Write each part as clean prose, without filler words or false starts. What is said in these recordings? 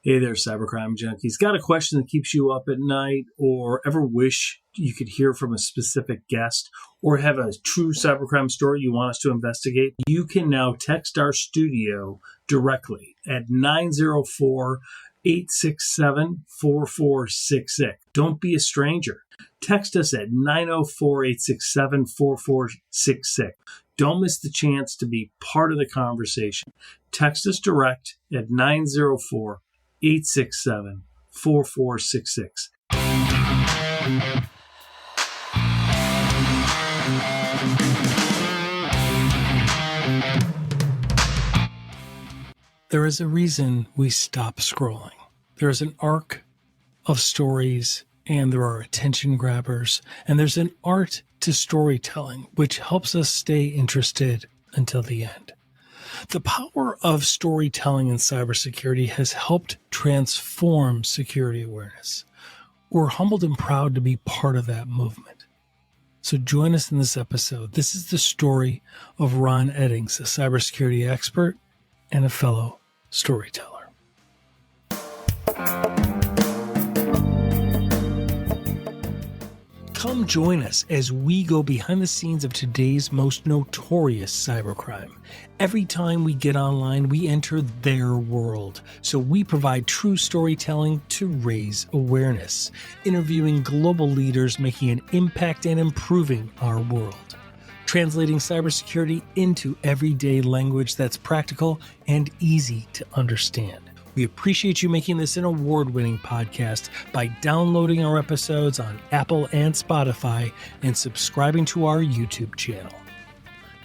Hey there, Cybercrime Junkies. Got a question that keeps you up at night, or ever wish you could hear from a specific guest, or have a true cybercrime story you want us to investigate? You can now text our studio directly at 904-867-4466. Don't be a stranger. Text us at 904-867-4466. Don't miss the chance to be part of the conversation. Text us direct at 904-867-4466. There is a reason we stop scrolling. There is an arc of stories, and there are attention grabbers, and there's an art to storytelling, which helps us stay interested until the end. The power of storytelling in cybersecurity has helped transform security awareness. We're humbled and proud to be part of that movement. So join us in this episode. This is the story of Ron Eddings, a cybersecurity expert and a fellow storyteller. Come join us as we go behind the scenes of today's most notorious cybercrime. Every time we get online, we enter their world. So we provide true storytelling to raise awareness, interviewing global leaders making an impact and improving our world. Translating cybersecurity into everyday language that's practical and easy to understand. We appreciate you making this an award-winning podcast by downloading our episodes on Apple and Spotify and subscribing to our YouTube channel.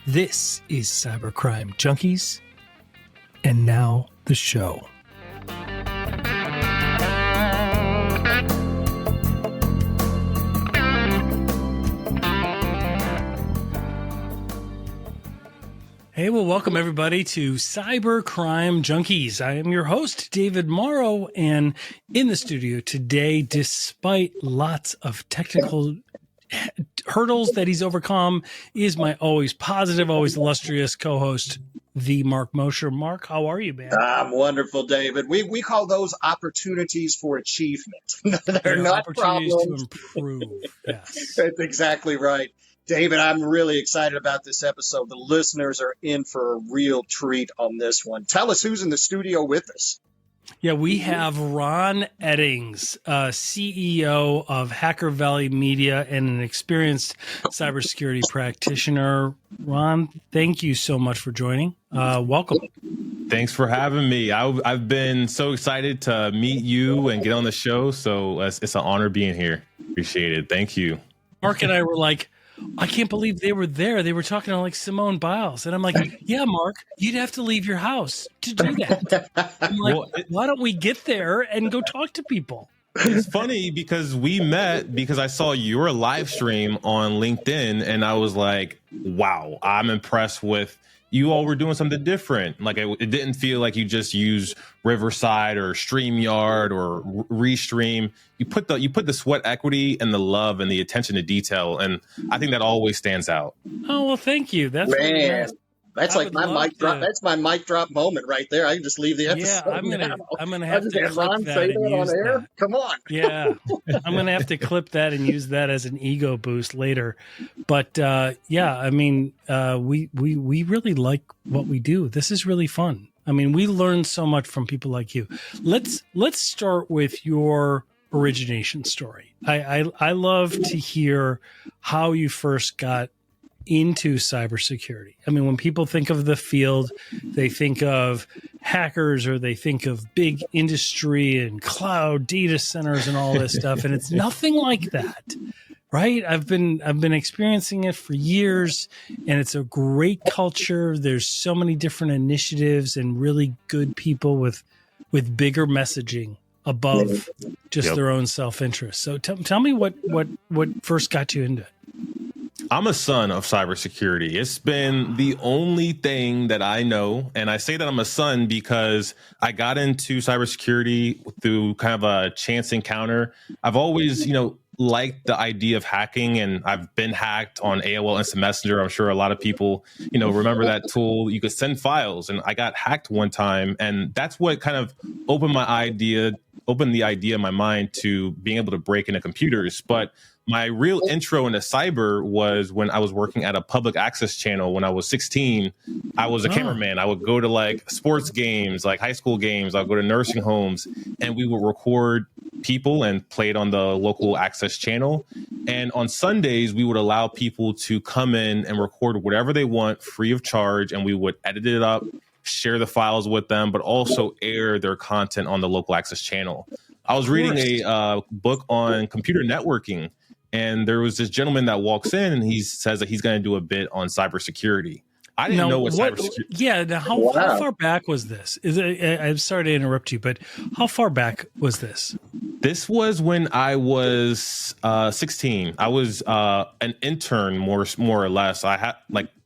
This is Cybercrime Junkies, and now the show. Hey, well, welcome everybody to Cybercrime Junkies. I am your host, David Morrow, and in the studio today, despite lots of technical hurdles that he's overcome, is my always positive, always illustrious co-host, the Mark Mosher. Mark, how are you, man? I'm wonderful, David. We call those opportunities for achievement. They're not opportunities problems. to improve. Yes. That's exactly right. David, I'm really excited about this episode. The listeners are in for a real treat on this one. Tell us who's in the studio with us. Yeah, we have Ron Eddings, CEO of Hacker Valley Media and an experienced cybersecurity practitioner. Ron, thank you so much for joining. Welcome. Thanks for having me. I've been so excited to meet you and get on the show, so it's an honor being here. Appreciate it. Thank you. Mark and I were like, I can't believe they were there. They were talking to like Simone Biles. And I'm like, yeah, Mark, you'd have to leave your house to do that. I'm like, why don't we get there and go talk to people? It's funny because we met because I saw your live stream on LinkedIn and I was like, wow, I'm impressed with you all were doing something different. Like it didn't feel like you just use Riverside or StreamYard or Restream. You put the sweat equity and the love and the attention to detail, and I think that always stands out. Oh well, thank you. That's really nice. That's like my mic drop. That's my mic drop moment right there. I can just leave the episode. Yeah, I'm gonna have to clip Ron that say and that use on air. that. Come on. Yeah, I'm gonna have to clip that and use that as an ego boost later. But yeah, I mean, we really like what we do. This is really fun. I mean, we learn so much from people like you. Let's start with your origination story. I love to hear how you first got into cybersecurity. I mean, when people think of the field, they think of hackers or they think of big industry and cloud data centers and all this stuff. And it's nothing like that, right? I've been experiencing it for years, and it's a great culture. There's so many different initiatives and really good people with bigger messaging above just their own self-interest. So tell me what first got you into it. I'm a son of cybersecurity. It's been the only thing that I know. And I say that I'm a son because I got into cybersecurity through kind of a chance encounter. I've always, liked the idea of hacking, and I've been hacked on AOL Instant Messenger. I'm sure a lot of people, remember that tool. You could send files, and I got hacked one time, and that's what kind of opened the idea in my mind to being able to break into computers. But my real intro into cyber was when I was working at a public access channel. When I was 16, I was a cameraman. I would go to like sports games, like high school games. I'd go to nursing homes, and we would record people and play it on the local access channel. And on Sundays, we would allow people to come in and record whatever they want free of charge. And we would edit it up, share the files with them, but also air their content on the local access channel. I was reading a book on computer networking, and there was this gentleman that walks in and he says that he's going to do a bit on cybersecurity. I didn't know what cybersecurity. Yeah. Now, how far back was this? I'm sorry to interrupt you, but how far back was this? This was when I was 16. I was an intern, more or less. I had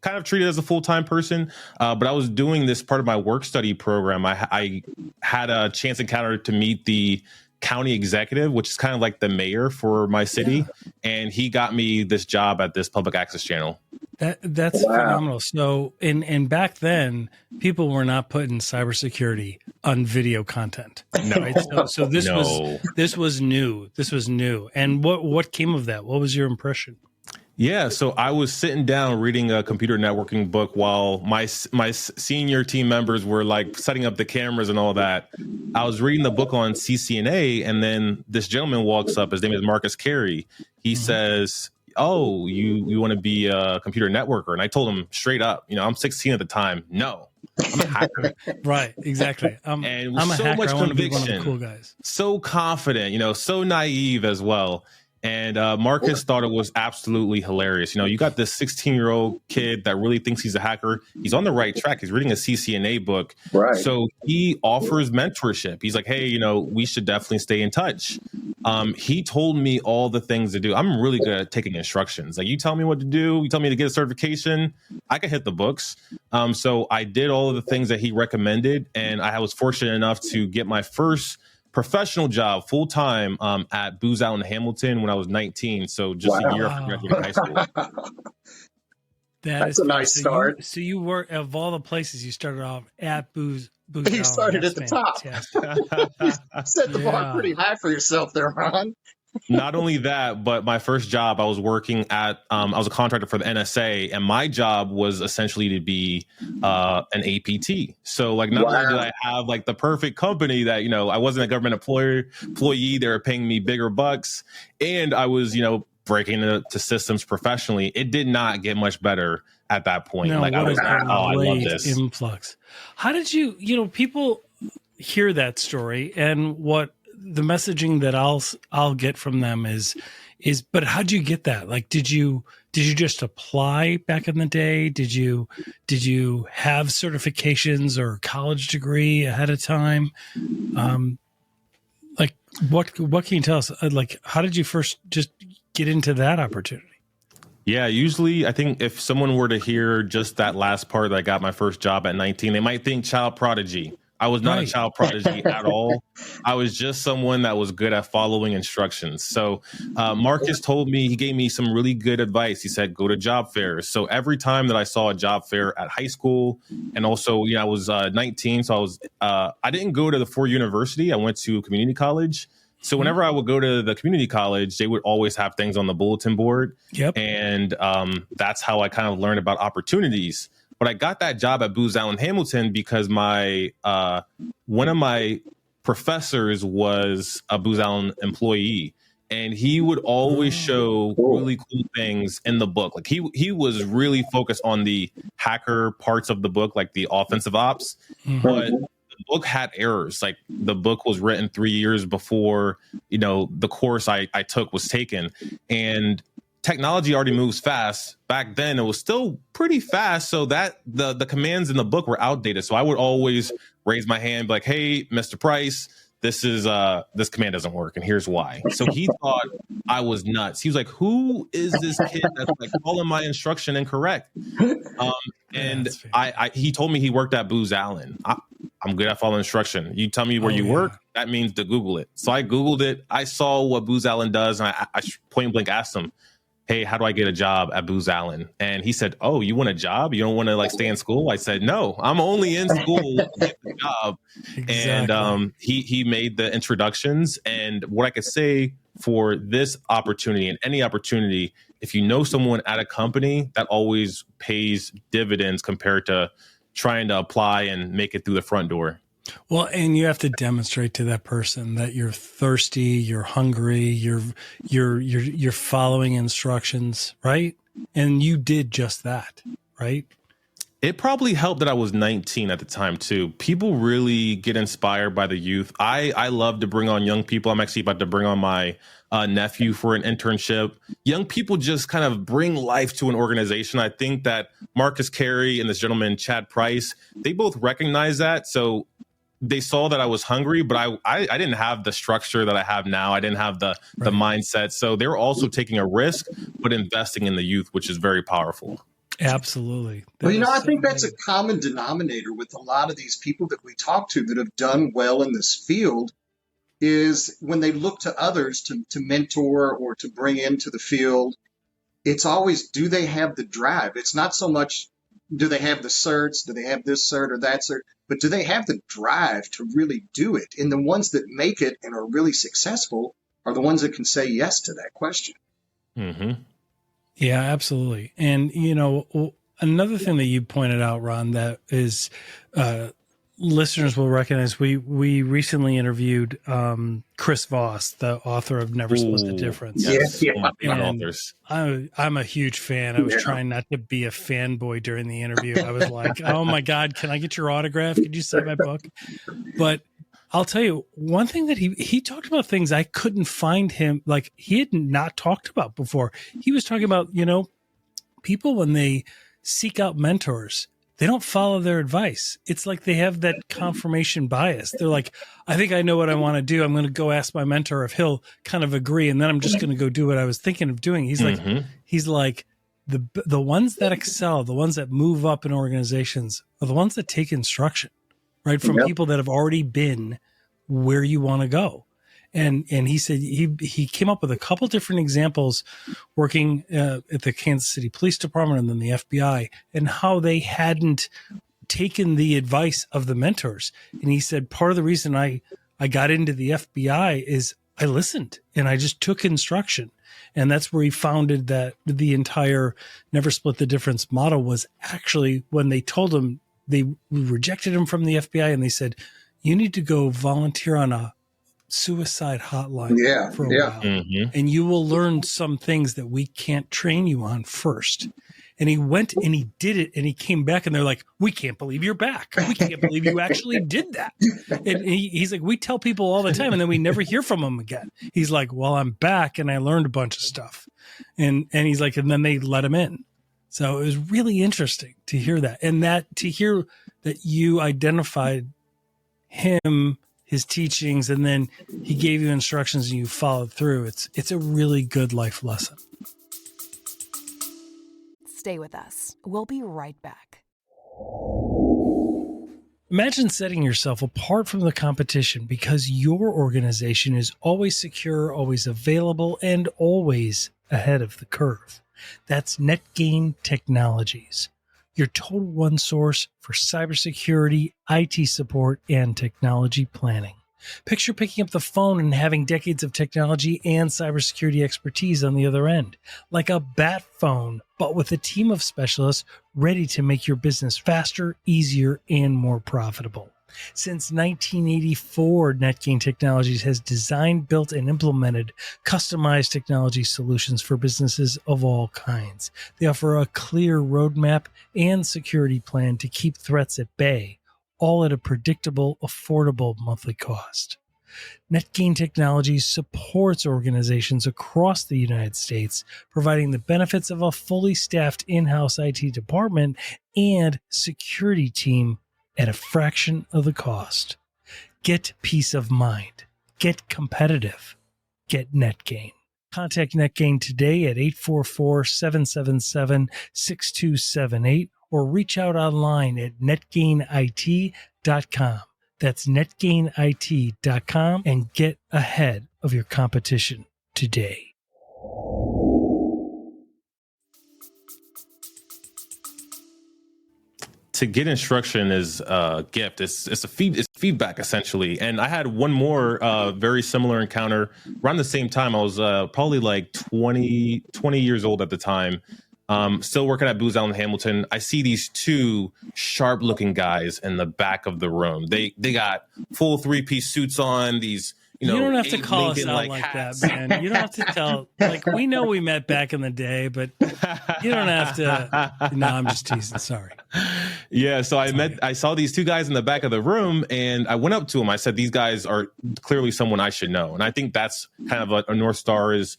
kind of treated as a full-time person, but I was doing this part of my work study program. I had a chance encounter to meet the county executive, which is kind of like the mayor for my city, and he got me this job at this public access channel. That's phenomenal. So, and back then, people were not putting cybersecurity on video content. No, right? So this was new. This was new. And what came of that? What was your impression? Yeah, so I was sitting down reading a computer networking book while my senior team members were like setting up the cameras and all that. I was reading the book on CCNA, and then this gentleman walks up. His name is Marcus Carey. He says, "Oh, you want to be a computer networker?" And I told him straight up, I'm 16 at the time. No, I'm a hacker. Right, exactly. And with I'm a so hacker. much I want to be conviction, one of the cool guys. so confident, so naive as well. And Marcus thought it was absolutely hilarious. You got this 16-year-old kid that really thinks he's a hacker. He's on the right track. He's reading a CCNA book. Right. So he offers mentorship. He's like, hey, we should definitely stay in touch. He told me all the things to do. I'm really good at taking instructions. Like, you tell me what to do. You tell me to get a certification. I can hit the books. So I did all of the things that he recommended. And I was fortunate enough to get my first professional job full time at Booz Allen Hamilton when I was 19. So just a year after graduating high school. That's a nice start. So you were, of all the places, you started off at Booz. You started at the top. You set the bar pretty high for yourself there, Ron. Not only that, but my first job, I was working at, I was a contractor for the NSA, and my job was essentially to be an APT. So like, not only did I have like the perfect company that, I wasn't a government employee, they were paying me bigger bucks, and I was, breaking into systems professionally. It did not get much better at that point. No, like, I was like, I love this. Influx. How did you, people hear that story, and what the messaging that I'll get from them is, but how'd you get that? Like, did you just apply back in the day? Did you have certifications or college degree ahead of time? Like, what can you tell us? Like, how did you first just get into that opportunity? Yeah, usually I think if someone were to hear just that last part, that I got my first job at 19, they might think child prodigy. I was not a child prodigy at all. I was just someone that was good at following instructions. So Marcus told me, he gave me some really good advice. He said, go to job fairs. So every time that I saw a job fair at high school, and also, I was 19, so I didn't go to the Ford University. I went to community college. So whenever I would go to the community college, they would always have things on the bulletin board. Yep. And that's how I kind of learned about opportunities. But I got that job at Booz Allen Hamilton because my one of my professors was a Booz Allen employee, and he would always show really cool things in the book. Like he was really focused on the hacker parts of the book, like the offensive ops. But the book had errors. Like, the book was written 3 years before, the course I took was taken, and technology already moves fast. Back then, it was still pretty fast, so that the commands in the book were outdated. So I would always raise my hand, like, "Hey, Mr. Price, this command doesn't work, and here's why." So he thought I was nuts. He was like, "Who is this kid that's like calling my instruction incorrect?" And he told me he worked at Booz Allen. I'm good at following instruction. You tell me where you work, that means to Google it. So I Googled it. I saw what Booz Allen does, and I point blank asked him, hey, how do I get a job at Booz Allen? And he said, oh, you want a job? You don't want to like stay in school? I said, no, I'm only in school to get the job. Exactly. And he made the introductions. And what I could say for this opportunity and any opportunity, if you know someone at a company, that always pays dividends compared to trying to apply and make it through the front door. Well, and you have to demonstrate to that person that you're thirsty, you're hungry, you're following instructions, right? And you did just that, right? It probably helped that I was 19 at the time too. People really get inspired by the youth. I love to bring on young people. I'm actually about to bring on my nephew for an internship. Young people just kind of bring life to an organization. I think that Marcus Carey and this gentleman, Chad Price, they both recognize that. So they saw that I was hungry, but I didn't have the structure that I have now. I didn't have the mindset. So they were also taking a risk, but investing in the youth, which is very powerful. Absolutely. Well, I think that's a common denominator with a lot of these people that we talk to that have done well in this field is when they look to others to mentor or to bring into the field, it's always, do they have the drive? It's not so much, do they have the certs? Do they have this cert or that cert? But do they have the drive to really do it? And the ones that make it and are really successful are the ones that can say yes to that question. Mm-hmm. Yeah, absolutely. And, another thing that you pointed out, Ron, that is listeners will recognize, we recently interviewed Chris Voss, the author of Never Split the Difference. Yes. I'm a huge fan. I was trying not to be a fanboy during the interview. I was like, oh my God, can I get your autograph? Could you sign my book? But I'll tell you one thing that he talked about things I couldn't find him, like he had not talked about before. He was talking about, people when they seek out mentors, they don't follow their advice. It's like they have that confirmation bias. They're like, I think I know what I want to do. I'm going to go ask my mentor if he'll kind of agree. And then I'm just going to go do what I was thinking of doing. He's like, the ones that excel, the ones that move up in organizations are the ones that take instruction, right? From people that have already been where you want to go. And he said he came up with a couple different examples working at the Kansas City Police Department and then the FBI, and how they hadn't taken the advice of the mentors. And he said part of the reason I got into the FBI is I listened and I just took instruction. And that's where he founded that the entire Never Split the Difference model was actually when they told him, they rejected him from the FBI and they said, you need to go volunteer on a suicide hotline for a while. And you will learn some things that we can't train you on first. And he went and he did it and he came back and they're like, we can't believe you're back. We can't believe you actually did that. And he's like, we tell people all the time and then we never hear from them again. He's like, well, I'm back and I learned a bunch of stuff. And he's like, and then they let him in. So it was really interesting to hear that. And to hear that you identified him, his teachings, and then he gave you instructions and you followed through. It's a really good life lesson. Stay with us. We'll be right back. Imagine setting yourself apart from the competition because your organization is always secure, always available, and always ahead of the curve. That's NetGain Technologies, your total one source for cybersecurity, IT support, and technology planning. Picture picking up the phone and having decades of technology and cybersecurity expertise on the other end, like a bat phone, but with a team of specialists ready to make your business faster, easier, and more profitable. Since 1984, NetGain Technologies has designed, built, and implemented customized technology solutions for businesses of all kinds. They offer a clear roadmap and security plan to keep threats at bay, all at a predictable, affordable monthly cost. NetGain Technologies supports organizations across the United States, providing the benefits of a fully staffed in-house IT department and security team at a fraction of the cost. Get peace of mind. Get competitive. Get NetGain. Contact NetGain today at 844-777-6278 or reach out online at netgainit.com. netgainit.com. That's netgainit.com, and get ahead of your competition today. To get instruction is a gift. It's feedback essentially. And I had one more very similar encounter around the same time. I was probably like 20 years old at the time. Still working at Booz Allen Hamilton. I see these two sharp looking guys in the back of the room. They got full 3-piece suits on, these, you don't have to Abe call us Lincoln, out like hats. that, man. You don't have to tell. Like, we know we met back in the day, but you don't have to. No, I'm just teasing. Sorry. Yeah, so I saw these two guys in the back of the room, and I went up to them. I said, these guys are clearly someone I should know. And I think that's kind of a North Star is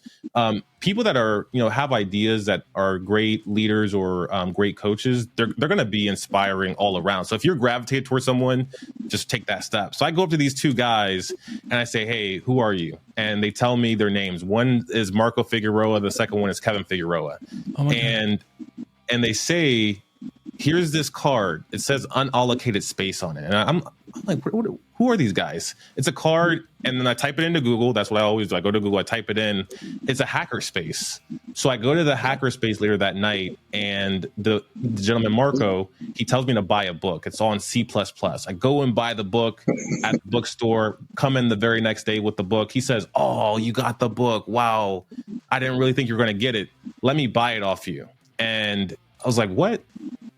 people that are, have ideas, that are great leaders or great coaches. They're going to be inspiring all around. So if you're gravitated towards someone, just take that step. So I go up to these two guys and I say, hey, who are you? And they tell me their names. One is Marco Figueroa. The second one is Kevin Figueroa. Oh and they say, here's this card. It says unallocated space on it. And I'm like, who are these guys? It's a card. And then I type it into Google. That's what I always do. I go to Google, I type it in. It's a hacker space. So I go to the hacker space later that night, and the gentleman, Marco, he tells me to buy a book. It's on C++. I go and buy the book at the bookstore, come in the very next day with the book. He says, oh, you got the book. Wow. I didn't really think you were going to get it. Let me buy it off you. And I was like, what?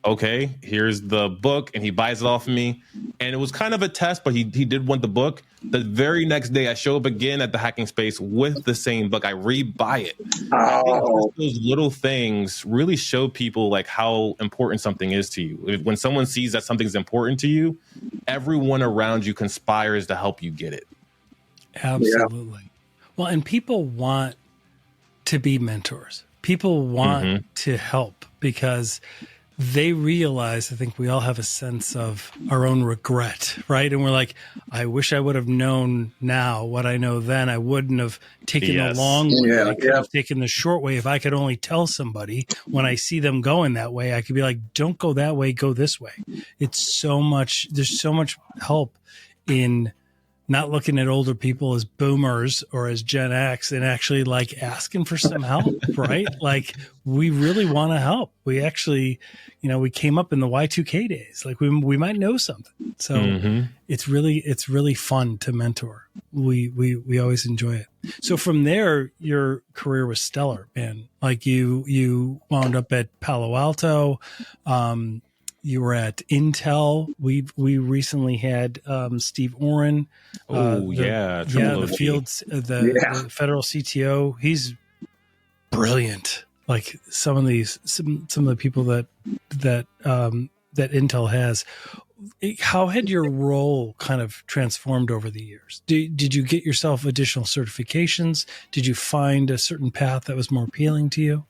Okay, here's the book, and he buys it off of me. And it was kind of a test, but he did want the book. The very next day, I show up again at the hacking space with the same book. I re-buy it. I think those little things really show people like how important something is to you. When someone sees that something's important to you, everyone around you conspires to help you get it. Absolutely. Yeah. Well, and people want to be mentors. People want to help because they realize, I think we all have a sense of our own regret, right? And we're like, I wish I would have known now what I know then. I wouldn't have taken the long way. I could have taken the short way. If I could only tell somebody when I see them going that way, I could be like, don't go that way, go this way. It's so much, there's so much help in not looking at older people as boomers or as Gen X and actually like asking for some help, right? Like we really want to help. We actually, we came up in the Y2K days. Like we might know something. So it's really fun to mentor. We always enjoy it. So from there, your career was stellar, man. Like you wound up at Palo Alto. You were at Intel. We recently had Steve Oren. The federal CTO. He's brilliant. Like some of the people that Intel has. How had your role kind of transformed over the years? Did you get yourself additional certifications? Did you find a certain path that was more appealing to you?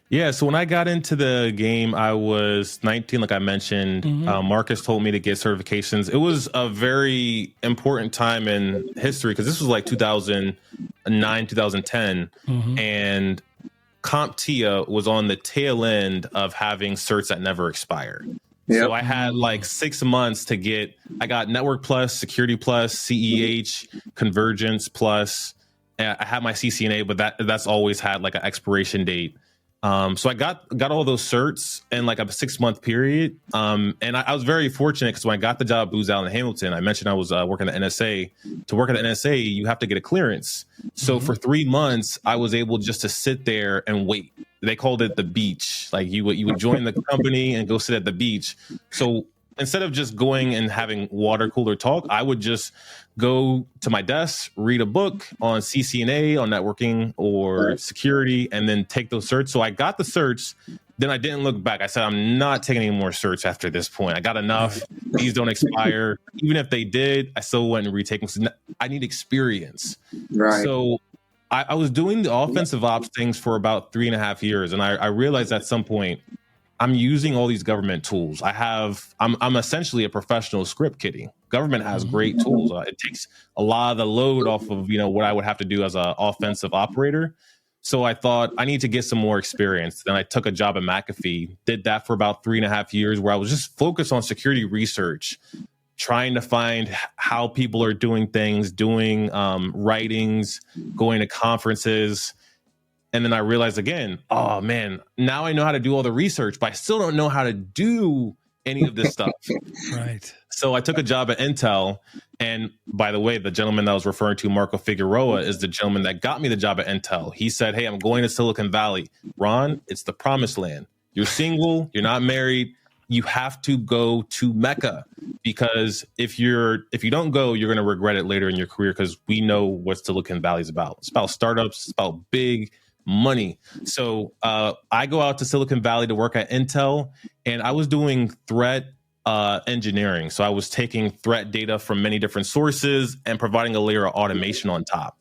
Yeah, so when I got into the game, I was 19, like I mentioned. Marcus told me to get certifications. It was a very important time in history because this was like 2009, 2010. And CompTIA was on the tail end of having certs that never expire. Yep. So I had like 6 months to get, I got Network Plus, Security Plus, CEH, Convergence Plus. I had my CCNA, but that's always had like an expiration date. So I got all those certs in like a 6-month period. And I was very fortunate because when I got the job at Booz Allen Hamilton, I mentioned I was working at the NSA. To work at the NSA, you have to get a clearance. So for 3 months, I was able just to sit there and wait. They called it the beach. Like you would join the company and go sit at the beach. So instead of just going and having water cooler talk, I would just go to my desk, read a book on CCNA, on networking or security, and then take those certs. So I got the certs. Then I didn't look back. I said, I'm not taking any more certs after this point. I got enough. These don't expire. Even if they did, I still wouldn't retake them. So I need experience. Right. So I was doing the offensive ops things for about 3.5 years. And I realized at some point, I'm using all these government tools. I'm essentially a professional script kiddie. Government has great tools. It takes a lot of the load off of, what I would have to do as an offensive operator. So I thought I need to get some more experience. Then I took a job at McAfee, did that for about 3.5 years where I was just focused on security research. trying to find how people are doing things, doing writings, going to conferences. And then I realized again, oh man, now I know how to do all the research, but I still don't know how to do any of this stuff. Right. So I took a job at Intel. And by the way, the gentleman that I was referring to, Marco Figueroa, is the gentleman that got me the job at Intel. He said, hey, I'm going to Silicon Valley. Ron, it's the promised land. You're single, you're not married. You have to go to Mecca, because if you don't go, you're going to regret it later in your career, because we know what Silicon Valley is about. It's about startups, it's about big money. So I go out to Silicon Valley to work at Intel, and I was doing threat engineering. So I was taking threat data from many different sources and providing a layer of automation on top.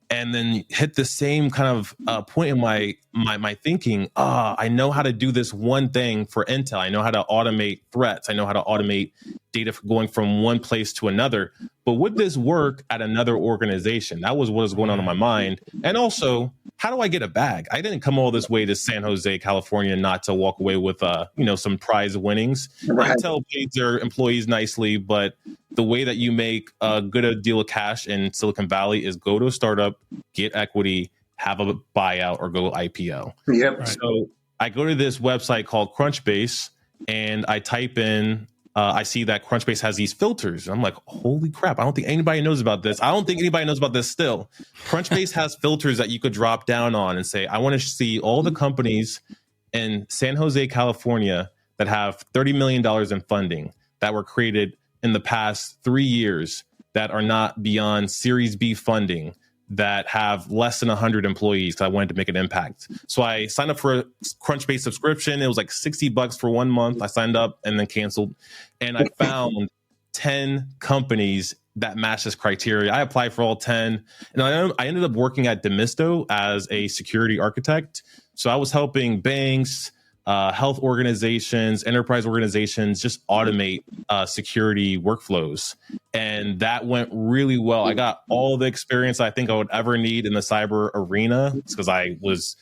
And then hit the same kind of point in my thinking. I know how to do this one thing for Intel. I know how to automate threats. I know how to automate data going from one place to another. But would this work at another organization? That was what was going on in my mind. And also, how do I get a bag? I didn't come all this way to San Jose, California, not to walk away with some prize winnings. Right. Intel pays their employees nicely, but the way that you make a good deal of cash in Silicon Valley is go to a startup, get equity, have a buyout, or go IPO. Yep. Right. So I go to this website called Crunchbase, and I type in, I see that Crunchbase has these filters. I'm like, holy crap, I don't think anybody knows about this. I don't think anybody knows about this still. Crunchbase has filters that you could drop down on and say, I want to see all the companies in San Jose, California that have $30 million in funding that were created in the past 3 years, that are not beyond Series B funding, that have less than 100 employees, because I wanted to make an impact. So I signed up for a Crunchbase subscription. It was like $60 for 1 month. I signed up and then canceled. And I found 10 companies that match this criteria. I applied for all 10. And I ended up working at Demisto as a security architect. So I was helping banks, health organizations, enterprise organizations just automate security workflows. And that went really well. I got all the experience I think I would ever need in the cyber arena, because I was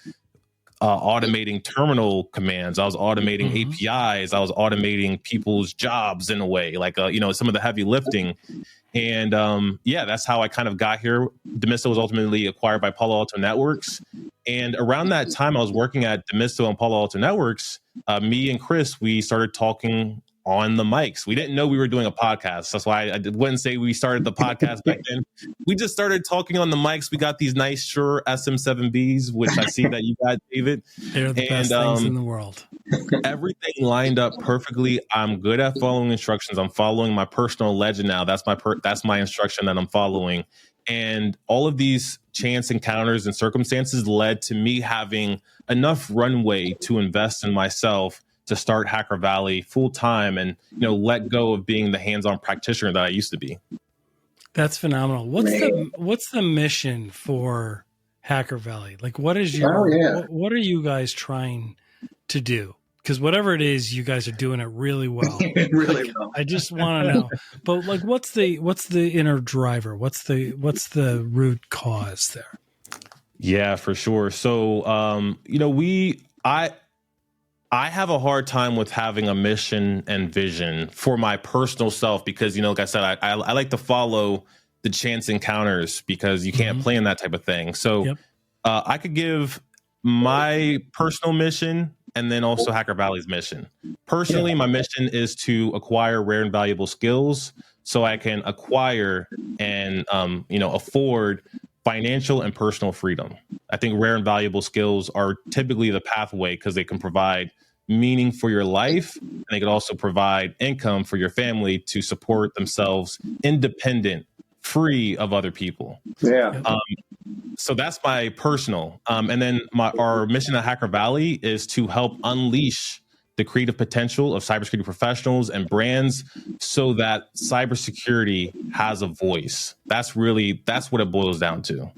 automating terminal commands. I was automating APIs. I was automating people's jobs in a way, like, some of the heavy lifting. And that's how I kind of got here. Demisto was ultimately acquired by Palo Alto Networks. And around that time, I was working at Demisto and Palo Alto Networks. Me and Chris, we started talking on the mics. We didn't know we were doing a podcast. That's why I wouldn't say we started the podcast back then. We just started talking on the mics. We got these nice Shure SM7Bs, which I see that you got, David. They're the best things in the world. Everything lined up perfectly. I'm good at following instructions. I'm following my personal legend now. That's my instruction that I'm following. And all of these chance encounters and circumstances led to me having enough runway to invest in myself to start Hacker Valley full time, and let go of being the hands-on practitioner that I used to be. That's phenomenal. What's the mission for Hacker Valley? Like, what is what are you guys trying to do? Because whatever it is, you guys are doing it really well. Really well. I just want to know. But like, what's the inner driver? What's the root cause there? Yeah, for sure. So, I have a hard time with having a mission and vision for my personal self, because, like I said, I like to follow the chance encounters, because you can't plan that type of thing. So I could give my personal mission and then also Hacker Valley's mission. Personally, my mission is to acquire rare and valuable skills so I can acquire and, afford financial and personal freedom. I think rare and valuable skills are typically the pathway, because they can provide meaning for your life, and they can also provide income for your family to support themselves independent, free of other people. Yeah. So that's my personal. And then our mission at Hacker Valley is to help unleash the creative potential of cybersecurity professionals and brands so that cybersecurity has a voice. That's what it boils down to.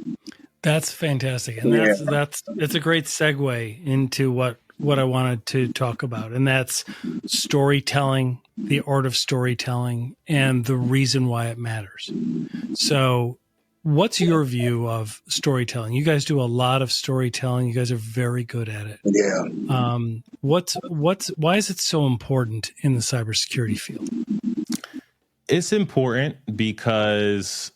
That's fantastic. And it's a great segue into what I wanted to talk about. And that's storytelling, the art of storytelling, and the reason why it matters. So what's your view of storytelling? You guys do a lot of storytelling. You guys are very good at it. Yeah. Why is it so important in the cybersecurity field? It's important because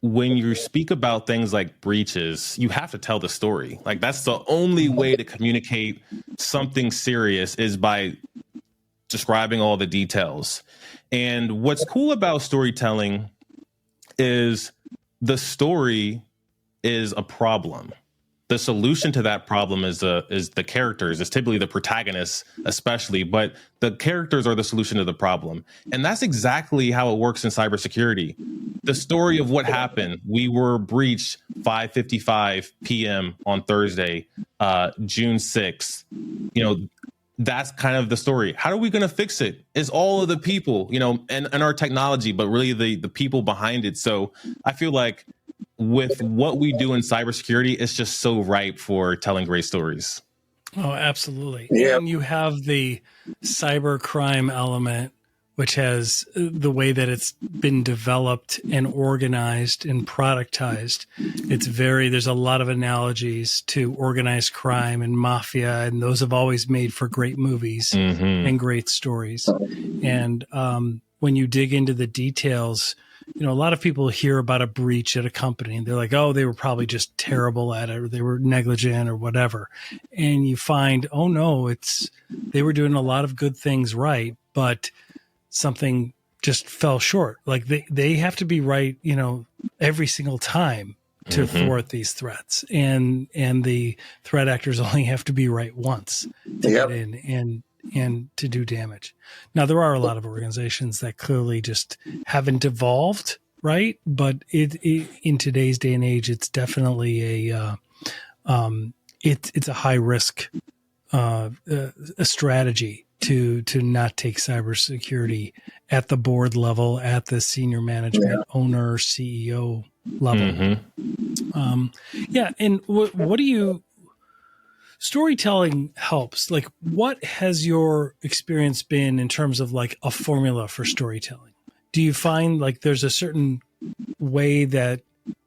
when you speak about things like breaches, you have to tell the story. Like, that's the only way to communicate something serious, is by describing all the details. And what's cool about storytelling is the story is a problem. The solution to that problem is the characters. It's typically the protagonists, especially, but the characters are the solution to the problem. And that's exactly how it works in cybersecurity. The story of what happened: we were breached 5:55 p.m. on Thursday, June 6th. That's kind of the story. How are we going to fix it? It's all of the people, and our technology, but really the people behind it. So I feel like with what we do in cybersecurity, it's just so ripe for telling great stories. Oh, absolutely. Yeah. And you have the cyber crime element, which has the way that it's been developed and organized and productized. There's a lot of analogies to organized crime and mafia, and those have always made for great movies and great stories. And when you dig into the details, a lot of people hear about a breach at a company and they're like, oh, they were probably just terrible at it, or they were negligent or whatever. And you find, oh no, they were doing a lot of good things right, but something just fell short. Like they have to be right, every single time to thwart these threats. And the threat actors only have to be right once to get in and to do damage. Now, there are a lot of organizations that clearly just haven't evolved, right? But in today's day and age, it's definitely it's a high risk a strategy to not take cybersecurity at the board level, at the senior management, owner, CEO level. And what do you? Storytelling helps. Like, what has your experience been in terms of like a formula for storytelling? Do you find like there's a certain way that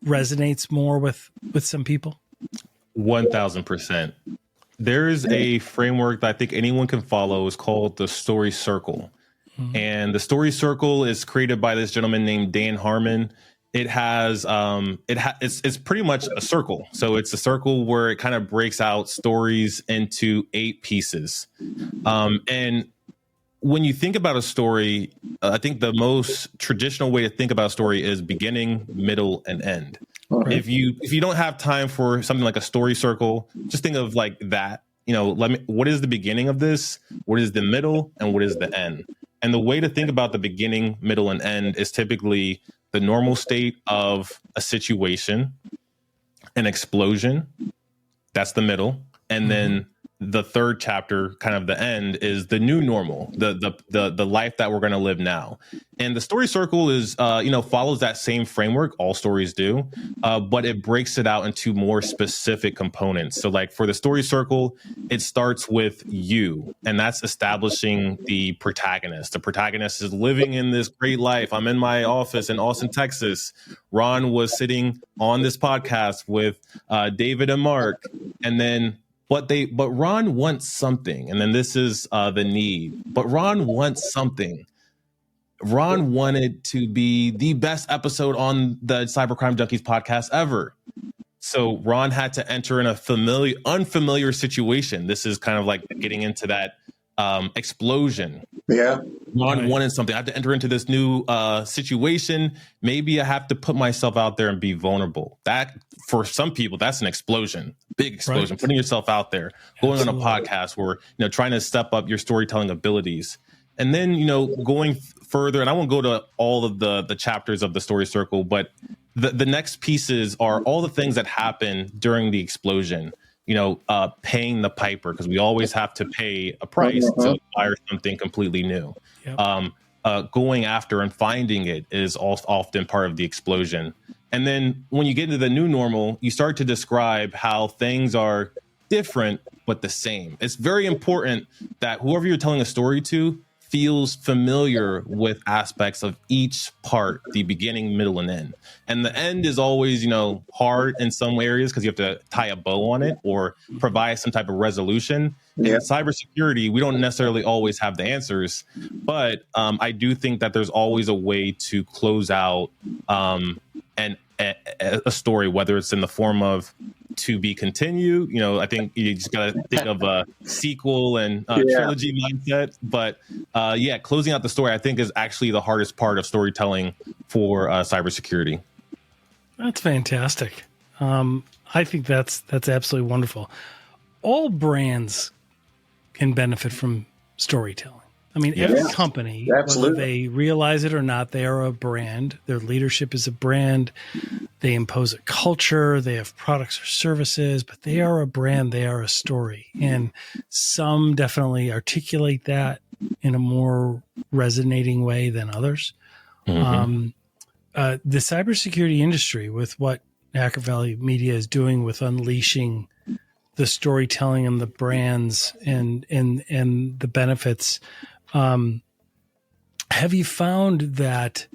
resonates more with some people? 1000%. There's a framework that I think anyone can follow. It's called the story circle. And the story circle is created by this gentleman named Dan Harmon. It has it's pretty much a circle. So it's a circle where it kind of breaks out stories into 8 pieces. And when you think about a story, I think the most traditional way to think about a story is beginning, middle, and end. Okay. If you don't have time for something like a story circle, just think of like that. What is the beginning of this? What is the middle? And what is the end? And the way to think about the beginning, middle, and end is typically the normal state of a situation, an explosion, that's the middle. And then the third chapter, kind of the end, is the new normal, the life that we're going to live now. And the story circle is, follows that same framework. All stories do, but it breaks it out into more specific components. So like for the story circle, it starts with you, and that's establishing the protagonist. The protagonist is living in this great life. I'm in my office in Austin, Texas. Ron was sitting on this podcast with David and Mark, and then But Ron wants something, and then this is the need. But Ron wants something. Ron wanted to be the best episode on the Cybercrime Junkies podcast ever. So Ron had to enter in a unfamiliar situation. This is kind of like getting into that explosion. Yeah. Ron wanted something. I have to enter into this new situation. Maybe I have to put myself out there and be vulnerable. That, for some people, that's an explosion, big explosion, putting yourself out there, going on a podcast where, trying to step up your storytelling abilities. And then, going further, and I won't go to all of the chapters of the story circle, but the next pieces are all the things that happen during the explosion. Paying the piper, because we always have to pay a price to acquire something completely new. Yep. Going after and finding it is also often part of the explosion. And then when you get into the new normal, you start to describe how things are different but the same. It's very important that whoever you're telling a story to feels familiar with aspects of each part, the beginning, middle, and end. And the end is always, hard in some areas because you have to tie a bow on it or provide some type of resolution. Yeah. In cybersecurity, we don't necessarily always have the answers, but I do think that there's always a way to close out a story, whether it's in the form of to be continued. I think you just got to think of a sequel and trilogy mindset. But closing out the story, I think, is actually the hardest part of storytelling for cybersecurity. That's fantastic. I think that's absolutely wonderful. All brands can benefit from storytelling. I mean, every company, whether they realize it or not, they are a brand. Their leadership is a brand. They impose a culture. They have products or services, but they are a brand. They are a story. And some definitely articulate that in a more resonating way than others. Mm-hmm. The cybersecurity industry, with what Hacker Valley Media is doing with unleashing the storytelling and the brands and the benefits, have you found that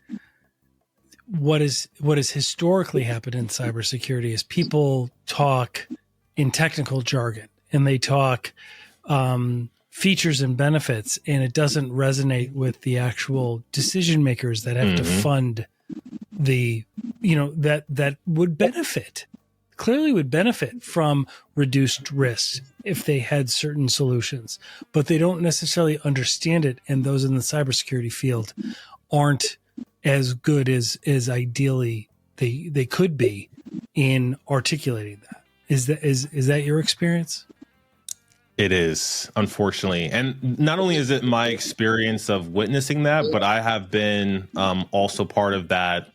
what has historically happened in cybersecurity is people talk in technical jargon and they talk features and benefits, and it doesn't resonate with the actual decision makers that have to fund the, that would clearly would benefit from reduced risks if they had certain solutions, but they don't necessarily understand it. And those in the cybersecurity field aren't as good as ideally they could be in articulating that. Is that your experience? It is, unfortunately. And not only is it my experience of witnessing that, but I have been also part of that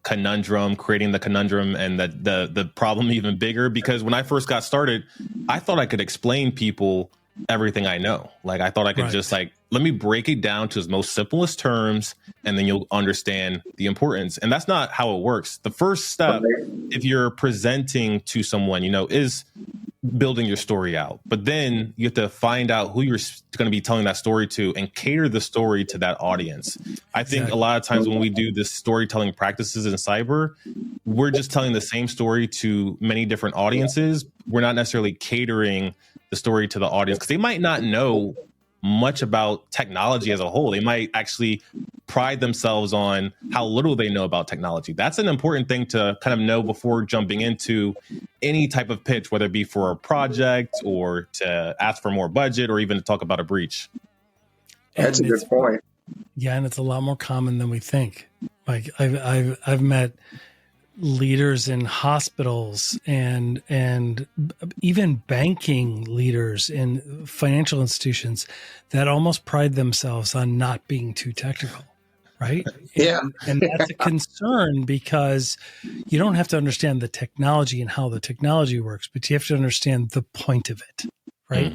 conundrum, creating the conundrum and the problem even bigger, because when I first got started, I thought I could explain people everything I know. Like, I thought I could just let me break it down to its most simplest terms, and then you'll understand the importance. And that's not how it works. The first step, if you're presenting to someone, is building your story out. But then you have to find out who you're going to be telling that story to and cater the story to that audience. I think a lot of times when we do this storytelling practices in cyber, we're just telling the same story to many different audiences. We're not necessarily catering the story to the audience because they might not know much about technology as a whole. They might actually pride themselves on how little they know about technology. That's an important thing to kind of know before jumping into any type of pitch, whether it be for a project or to ask for more budget or even to talk about a breach. That's a good point. Yeah, and it's a lot more common than we think. Like I've met leaders in hospitals and even banking leaders in financial institutions that almost pride themselves on not being too technical, right? Yeah. And that's a concern because you don't have to understand the technology and how the technology works, but you have to understand the point of it, right?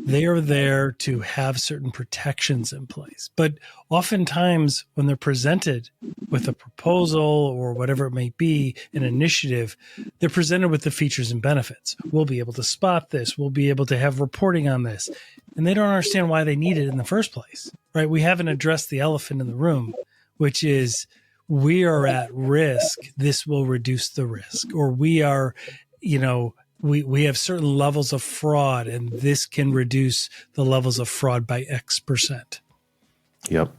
They are there to have certain protections in place. But oftentimes when they're presented with a proposal or whatever it may be, an initiative, they're presented with the features and benefits. We'll be able to spot this. We'll be able to have reporting on this. And they don't understand why they need it in the first place, right? We haven't addressed the elephant in the room, which is we are at risk. This will reduce the risk. Or we are, we have certain levels of fraud, and this can reduce the levels of fraud by X%. Yep.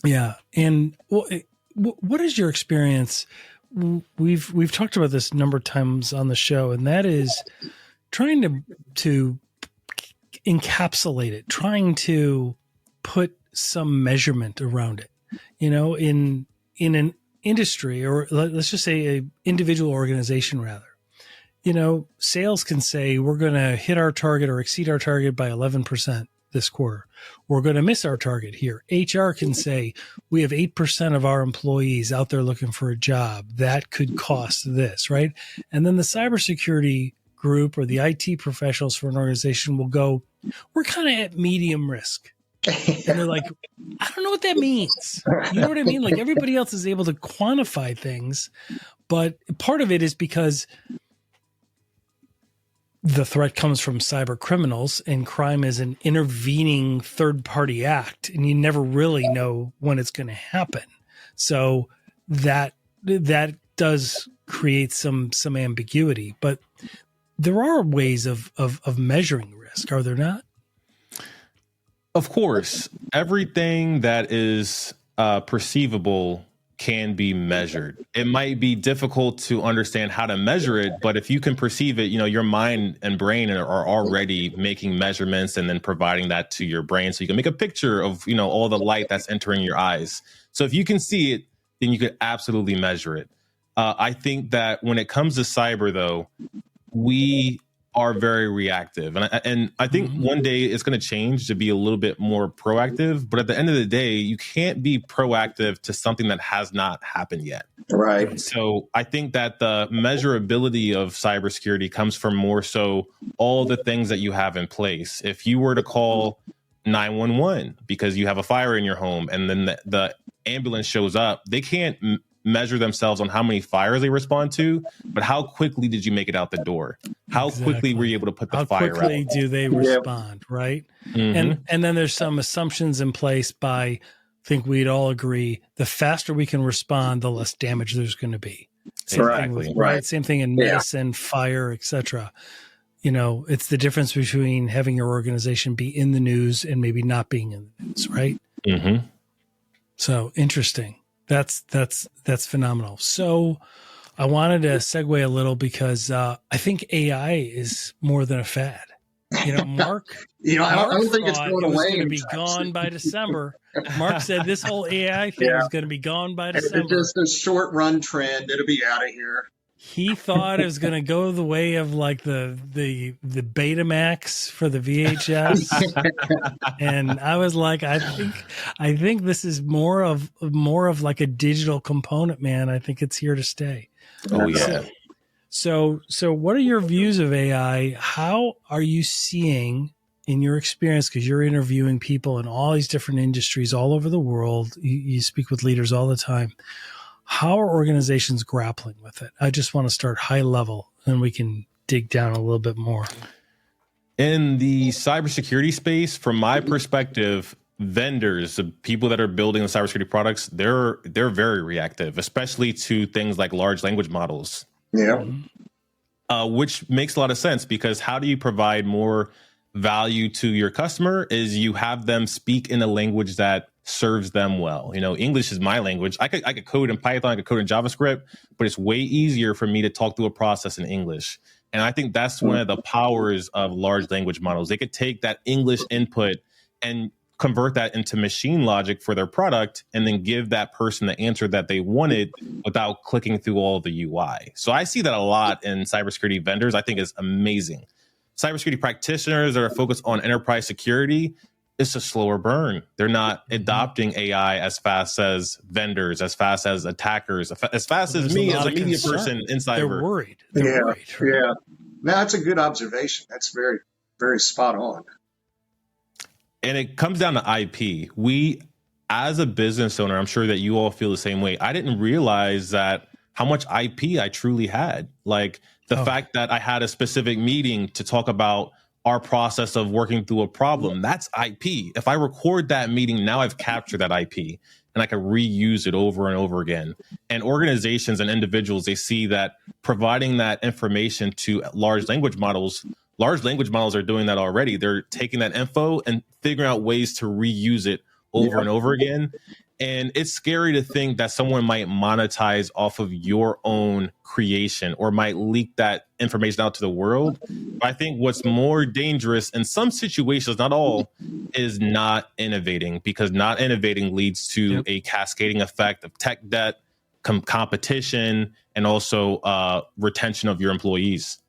Yeah. And what is your experience? We've talked about this a number of times on the show, and that is trying to encapsulate it, trying to put some measurement around it, in an industry, or let's just say a individual organization rather. Sales can say we're going to hit our target or exceed our target by 11% this quarter. We're going to miss our target here. HR can say we have 8% of our employees out there looking for a job. That could cost this, right? And then the cybersecurity group or the IT professionals for an organization will go, we're kind of at medium risk. And they're like, I don't know what that means. You know what I mean? Like, everybody else is able to quantify things, but part of it is because the threat comes from cyber criminals, and crime is an intervening third party act, and you never really know when it's going to happen. So that does create some ambiguity, but there are ways of measuring risk, are there not? Of course, everything that is perceivable can be measured. It might be difficult to understand how to measure it, but if you can perceive it, your mind and brain are already making measurements and then providing that to your brain so you can make a picture of, all the light that's entering your eyes. So if you can see it, then you could absolutely measure it. I think that when it comes to cyber, though, we are very reactive. And I think one day it's going to change to be a little bit more proactive. But at the end of the day, you can't be proactive to something that has not happened yet. Right. So I think that the measurability of cybersecurity comes from more so all the things that you have in place. If you were to call 911 because you have a fire in your home and then the ambulance shows up, they can't measure themselves on how many fires they respond to, but how quickly did you make it out the door? How quickly were you able to put the fire out? How quickly do they respond, right? And then there's some assumptions in place I think we'd all agree, the faster we can respond, the less damage there's going to be. Right. Same thing in medicine, fire, etc. It's the difference between having your organization be in the news and maybe not being in the news, right? Mm-hmm. So interesting. That's phenomenal. So I wanted to segue a little because I think AI is more than a fad. Mark. I don't think it's going away. Going to be gone by December. Mark said this whole AI thing is going to be gone by December. It's just a short run trend. It'll be out of here. He thought it was going to go the way of like the Betamax for the VHS, and I was like, I think this is more of like a digital component, man. I think it's here to stay. Oh yeah. So what are your views of AI? How are you seeing, in your experience, because you're interviewing people in all these different industries all over the world, you speak with leaders all the time. How are organizations grappling with it? I just want to start high level, and we can dig down a little bit more. In the cybersecurity space, from my perspective, vendors, the people that are building the cybersecurity products, they're very reactive, especially to things like large language models. Yeah. Which makes a lot of sense, because how do you provide more value to your customer is you have them speak in a language that serves them well. English is my language. I could code in Python, I could code in JavaScript, but it's way easier for me to talk through a process in English. And I think that's one of the powers of large language models. They could take that English input and convert that into machine logic for their product, and then give that person the answer that they wanted without clicking through all the UI. So I see that a lot in cybersecurity vendors. I think it's amazing. Cybersecurity practitioners that are focused on enterprise security, it's a slower burn. They're not adopting AI as fast as vendors, as fast as attackers, as fast as me as a media person in cyber. They're worried. They're worried. Yeah. No, that's a good observation. That's very, very spot on. And it comes down to IP. We, as a business owner, I'm sure that you all feel the same way. I didn't realize that how much IP I truly had. Like the fact that I had a specific meeting to talk about our process of working through a problem, that's IP. If I record that meeting, now I've captured that IP and I can reuse it over and over again. And organizations and individuals, they see that providing that information to large language models are doing that already. They're taking that info and figuring out ways to reuse it over and over again. And it's scary to think that someone might monetize off of your own creation or might leak that information out to the world. But I think what's more dangerous in some situations, not all, is not innovating, because not innovating leads to a cascading effect of tech debt, competition, and also retention of your employees.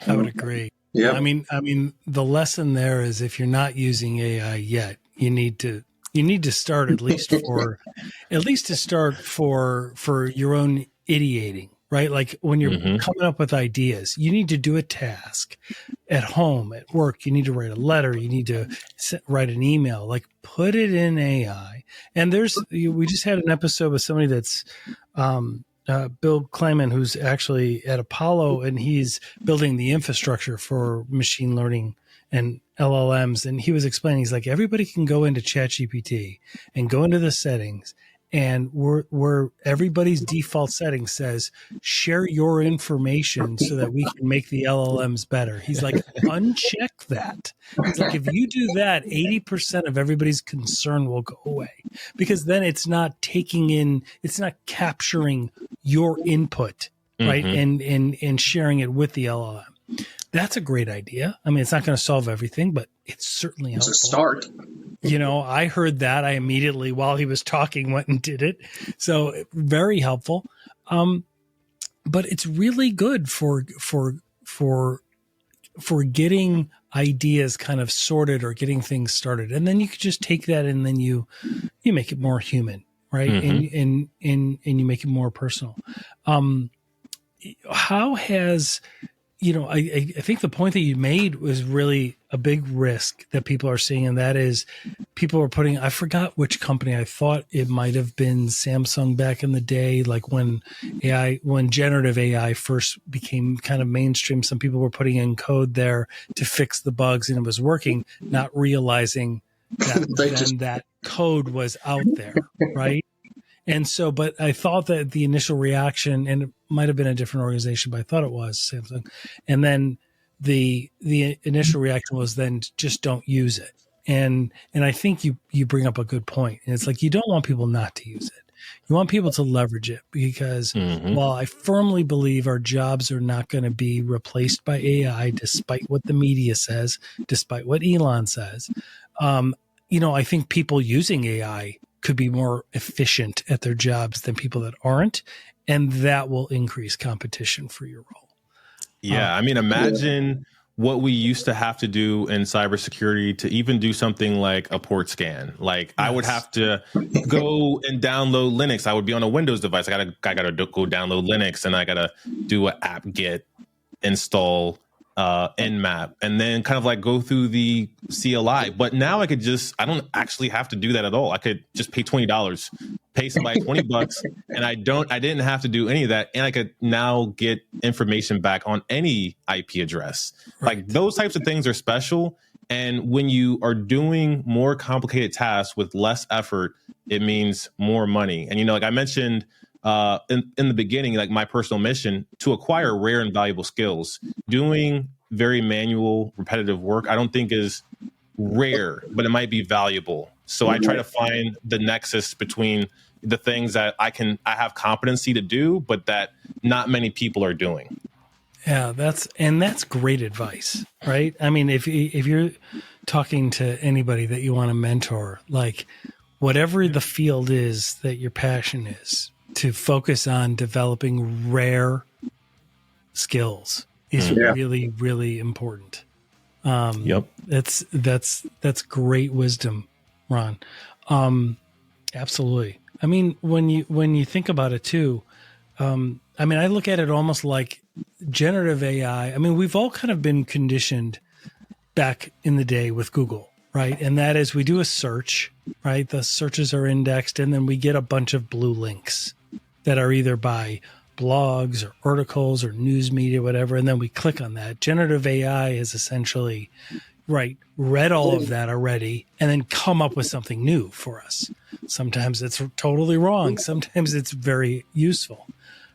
I would agree. Yeah. I mean, the lesson there is, if you're not using AI yet, you need to start at least to start for your own ideating, right? Like when you're coming up with ideas, you need to do a task at home, at work. You need to write a letter. You need to write an email. Like, put it in AI. And we just had an episode with somebody that's Bill Klayman, who's actually at Apollo, and he's building the infrastructure for machine learning and LLMs. And he was explaining, he's like, everybody can go into ChatGPT and go into the settings, and where everybody's default setting says, share your information so that we can make the LLMs better. He's like, uncheck that. He's like, if you do that, 80% of everybody's concern will go away, because then it's not capturing your input, right? And sharing it with the LLM. That's a great idea. I mean, it's not going to solve everything, but it's certainly helpful. It's a start. I heard that. I immediately, while he was talking, went and did it. So very helpful. But it's really good for getting ideas kind of sorted or getting things started. And then you could just take that and then you make it more human, right? And you make it more personal. How has, I think the point that you made was really a big risk that people are seeing. And that is, people are putting, I forgot which company, I thought it might have been Samsung back in the day, like when generative AI first became kind of mainstream, some people were putting in code there to fix the bugs, and it was working, not realizing that that code was out there, right? And so, but I thought that the initial reaction, and it might have been a different organization, but I thought it was Samsung. And then the initial reaction was then just don't use it. And I think you bring up a good point. And it's like, you don't want people not to use it. You want people to leverage it, because while I firmly believe our jobs are not going to be replaced by AI, despite what the media says, despite what Elon says, I think people using AI could be more efficient at their jobs than people that aren't. And that will increase competition for your role. Yeah. I mean, imagine what we used to have to do in cybersecurity to even do something like a port scan. Like, yes. I would have to go and download Linux. I would be on a Windows device. I gotta go download Linux, and I gotta do an apt-get install nmap, and then kind of like go through the CLI. But now I don't actually have to do that at all. I could just pay $20, pay somebody $20, and I didn't have to do any of that. And I could now get information back on any IP address. Right. Like, those types of things are special. And when you are doing more complicated tasks with less effort, it means more money. And, like I mentioned, in the beginning, like my personal mission to acquire rare and valuable skills, doing very manual, repetitive work, I don't think is rare, but it might be valuable. So I try to find the nexus between the things that I have competency to do, but that not many people are doing. Yeah, that's great advice, right? I mean, if you're talking to anybody that you want to mentor, like whatever the field is that your passion is, to focus on developing rare skills is really, really important. Yep. That's great wisdom, Ron. Absolutely. I mean, when you think about it too, I look at it almost like generative AI. I mean, we've all kind of been conditioned back in the day with Google, right? And that is, we do a search, right? The searches are indexed, and then we get a bunch of blue links that are either by blogs or articles or news media, whatever, and then we click on that. Generative AI is essentially, read all of that already and then come up with something new for us. Sometimes it's totally wrong. Sometimes it's very useful.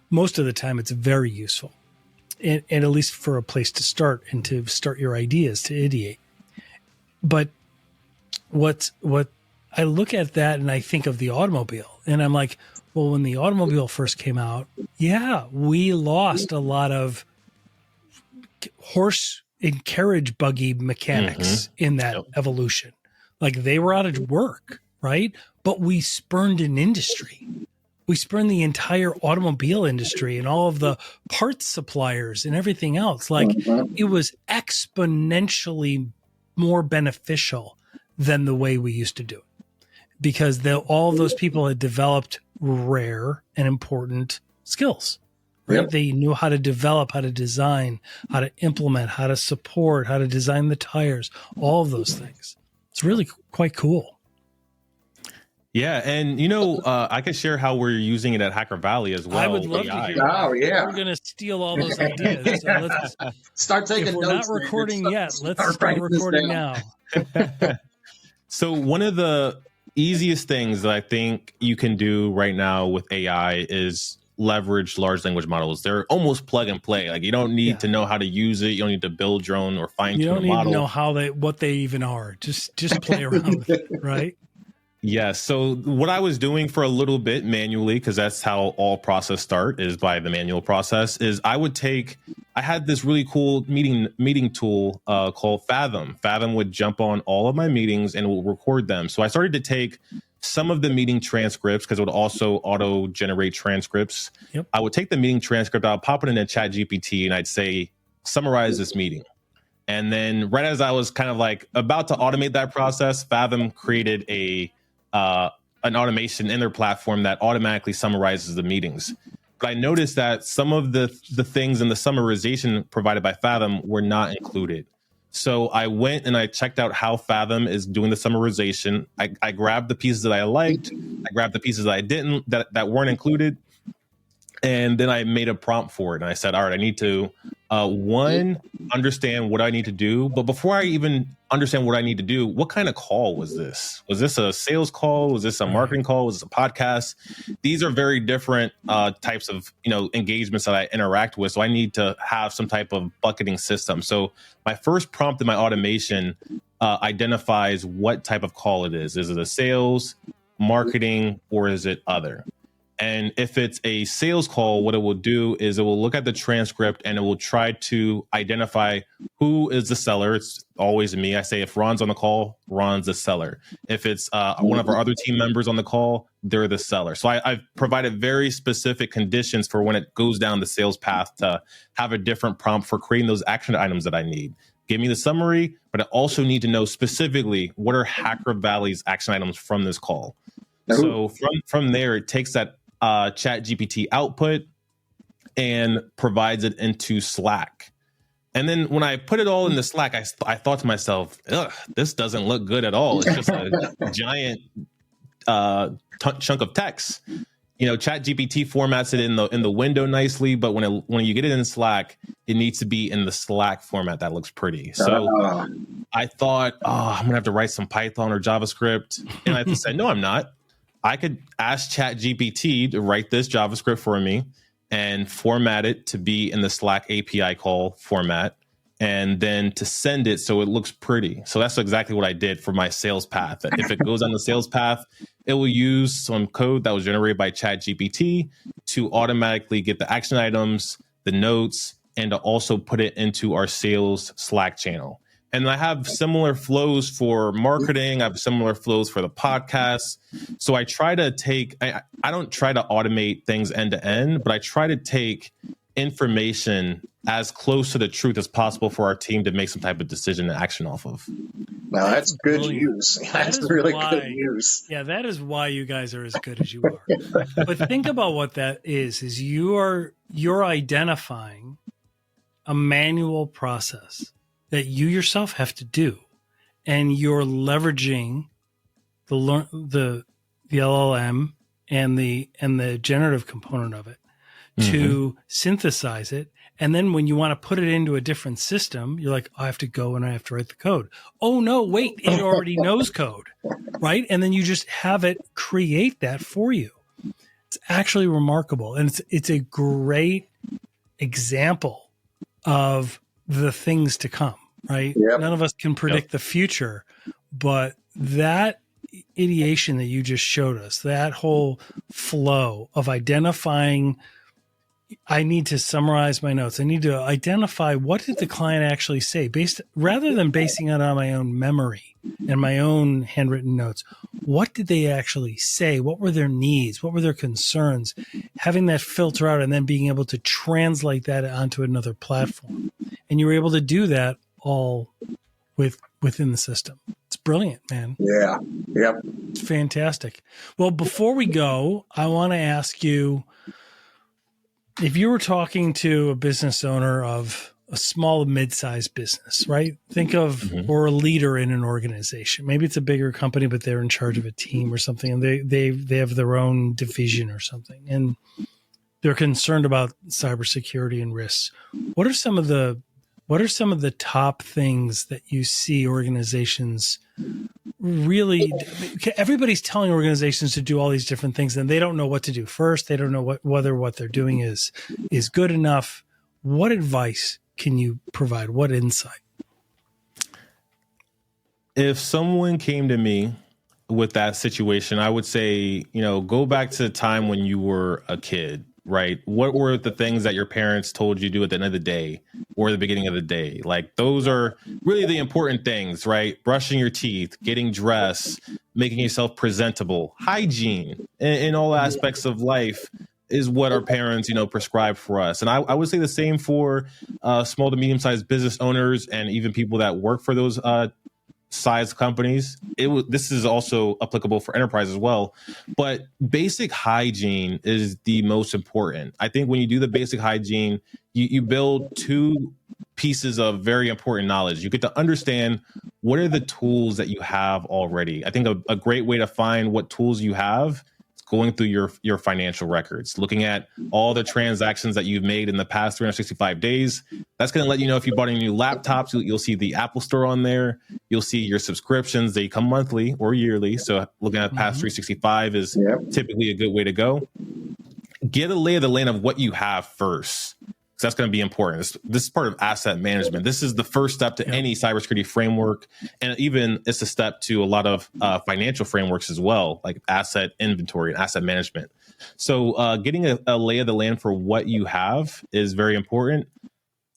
Most of the time it's very useful. And at least for a place to start and to start your ideas, to ideate. But what I look at that and I think of the automobile, and I'm like, well, when the automobile first came out, we lost a lot of horse and carriage buggy mechanics in that evolution. Like, they were out of work, right? But we spurned an industry. We spurned the entire automobile industry and all of the parts suppliers and everything else. Like, it was exponentially more beneficial than the way we used to do it, because all of those people had developed rare and important skills, right? Yep. They knew how to develop, how to design, how to implement, how to support, how to design the tires, all of those things. It's really quite cool. Yeah, and I could share how we're using it at Hacker Valley as well. I would love to hear. Oh, yeah. We're going to steal all those ideas. So let's Start taking if we're notes. not recording yet, let's start writing this recording down. now. So one of the easiest things that I think you can do right now with AI is leverage large language models. They're almost plug and play. Like you don't need to know how to use it. You don't need to build your own or fine tune a model. You don't need to know what they even are. Just play around with it, right? Yeah. So what I was doing for a little bit manually, because that's how all process start is by the manual process, is I had this really cool meeting tool called Fathom. Fathom would jump on all of my meetings and will record them. So I started to take some of the meeting transcripts, because it would also auto generate transcripts. Yep. I would take the meeting transcript, I'll pop it into ChatGPT, and I'd say, summarize this meeting. And then right as I was kind of like about to automate that process, Fathom created an automation in their platform that automatically summarizes the meetings. But I noticed that some of the things in the summarization provided by Fathom were not included. So I went and I checked out how Fathom is doing the summarization. I grabbed the pieces that I liked. I grabbed the pieces that I didn't, that weren't included. And then I made a prompt for it. And I said, all right, I need to, understand what I need to do. But before I even understand what I need to do, what kind of call was this? Was this a sales call? Was this a marketing call? Was this a podcast? These are very different types of, engagements that I interact with. So I need to have some type of bucketing system. So my first prompt in my automation identifies what type of call it is. Is it a sales, marketing, or is it other? And if it's a sales call, what it will do is it will look at the transcript and it will try to identify who is the seller. It's always me. I say, if Ron's on the call, Ron's the seller. If it's one of our other team members on the call, they're the seller. So I've provided very specific conditions for when it goes down the sales path to have a different prompt for creating those action items that I need. Give me the summary, but I also need to know specifically what are Hacker Valley's action items from this call. So from there, it takes that ChatGPT output and provides it into Slack. And then when I put it all in the Slack, I thought to myself, this doesn't look good at all. It's just a giant chunk of text. ChatGPT formats it in the window nicely, but when you get it in Slack, it needs to be in the Slack format that looks pretty. So I thought, I'm gonna have to write some Python or JavaScript, and I said, no, I'm not. I could ask ChatGPT to write this JavaScript for me and format it to be in the Slack API call format, and then to send it so it looks pretty. So that's exactly what I did for my sales path. If it goes on the sales path, it will use some code that was generated by ChatGPT to automatically get the action items, the notes, and to also put it into our sales Slack channel. And I have similar flows for marketing. I have similar flows for the podcast. So I try to I don't try to automate things end to end, but I try to take information as close to the truth as possible for our team to make some type of decision and action off of. Well, that's good use. That's really good use. Yeah, that is why you guys are as good as you are. But think about what that is you're identifying a manual process that you yourself have to do, and you're leveraging the LLM and the generative component of it to synthesize it. And then when you want to put it into a different system, you're like, I have to go and I have to write the code. Oh no, wait, it already knows code, right? And then you just have it create that for you. It's actually remarkable, and it's a great example of the things to come. Right? Yep. None of us can predict the future, but that ideation that you just showed us, that whole flow of identifying, I need to summarize my notes. I need to identify what did the client actually say, rather than basing it on my own memory and my own handwritten notes. What did they actually say? What were their needs? What were their concerns? Having that filter out and then being able to translate that onto another platform. And you were able to do that all within the system. It's brilliant, man. Yeah. Yep. It's fantastic. Well, before we go, I want to ask you, if you were talking to a business owner of a small mid-sized business, right? Think of, Mhm. or a leader in an organization. Maybe it's a bigger company, but they're in charge of a team or something, and they have their own division or something, and they're concerned about cybersecurity and risks. What are some of the top things that you see organizations really? Everybody's telling organizations to do all these different things, and they don't know what to do first. They don't know whether what they're doing is good enough. What advice can you provide? What insight? If someone came to me with that situation, I would say, go back to the time when you were a kid, right? What were the things that your parents told you to do at the end of the day or the beginning of the day? Like, those are really the important things, right? Brushing your teeth, getting dressed, making yourself presentable, hygiene in all aspects of life is what our parents, prescribe for us. And I would say the same for small to medium-sized business owners and even people that work for those size companies. This is also applicable for enterprise as well. But basic hygiene is the most important. I think when you do the basic hygiene, you build two pieces of very important knowledge. You get to understand what are the tools that you have already. I think a great way to find what tools you have, going through your financial records, looking at all the transactions that you've made in the past 365 days. That's going to let you know if you bought any new laptops. You'll see the Apple Store on there. You'll see your subscriptions. They come monthly or yearly. So looking at past 365 is typically a good way to go. Get a lay of the land of what you have first. So that's going to be important. This is part of asset management. This is the first step to any cybersecurity framework. And even it's a step to a lot of financial frameworks as well, like asset inventory and asset management. So getting a lay of the land for what you have is very important.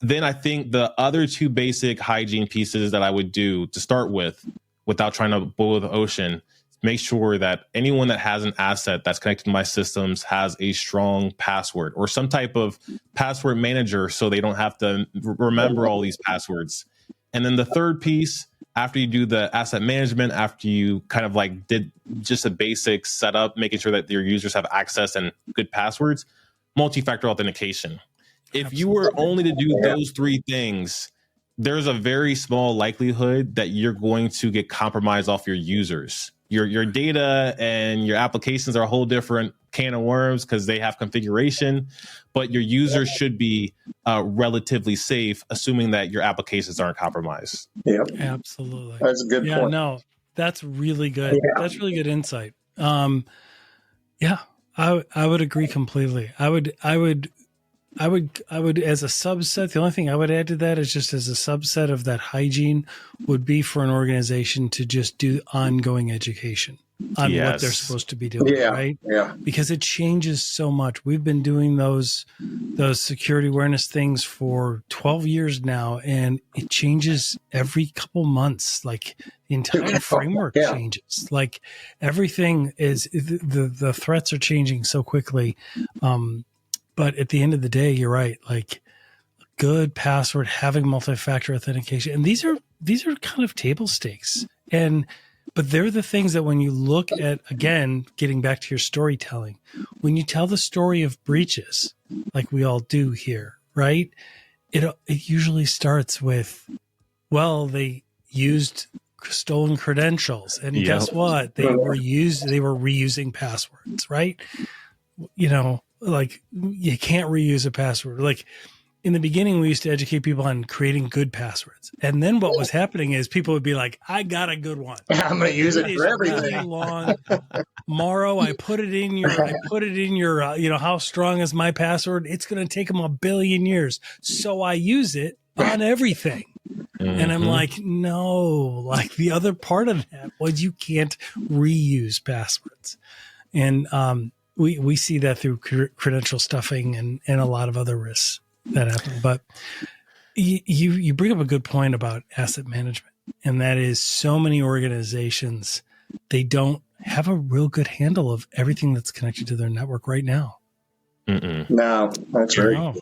Then I think the other two basic hygiene pieces that I would do to start with, without trying to boil the ocean, make sure that anyone that has an asset that's connected to my systems has a strong password or some type of password manager so they don't have to remember all these passwords. And then the third piece, after you do the asset management, after you kind of like did just a basic setup, making sure that your users have access and good passwords, multi-factor authentication. If you were only to do those three things, there's a very small likelihood that you're going to get compromised off your users. Your data and your applications are a whole different can of worms because they have configuration, but your users should be relatively safe, assuming that your applications aren't compromised. Yep. Absolutely. That's a good point. Yeah, no, that's really good. Yeah. That's really good insight. I would agree completely. I would as a subset, the only thing I would add to that is just as a subset of that hygiene would be for an organization to just do ongoing education on what they're supposed to be doing, right? Yeah. Because it changes so much. We've been doing those security awareness things for 12 years now, and it changes every couple months. Like the entire framework changes. Like everything is, the threats are changing so quickly. But at the end of the day, you're right. Like good password, having multi-factor authentication, and these are kind of table stakes. But they're the things that when you look at, again, getting back to your storytelling, when you tell the story of breaches, like we all do here, right? It usually starts with, well, they used stolen credentials, and guess what? They were reusing passwords, right? Like you can't reuse a password. Like in the beginning, we used to educate people on creating good passwords. And then what was happening is people would be like, I got a good one. I'm going to use it for everything. Really long. Morrow, I put it in your, how strong is my password? It's going to take them 1 billion years. So I use it on everything. And I'm like, no, like the other part of that was you can't reuse passwords. And, we see that through credential stuffing and a lot of other risks that happen. But you bring up a good point about asset management, and that is so many organizations, they don't have a real good handle of everything that's connected to their network right now. No, that's right. No.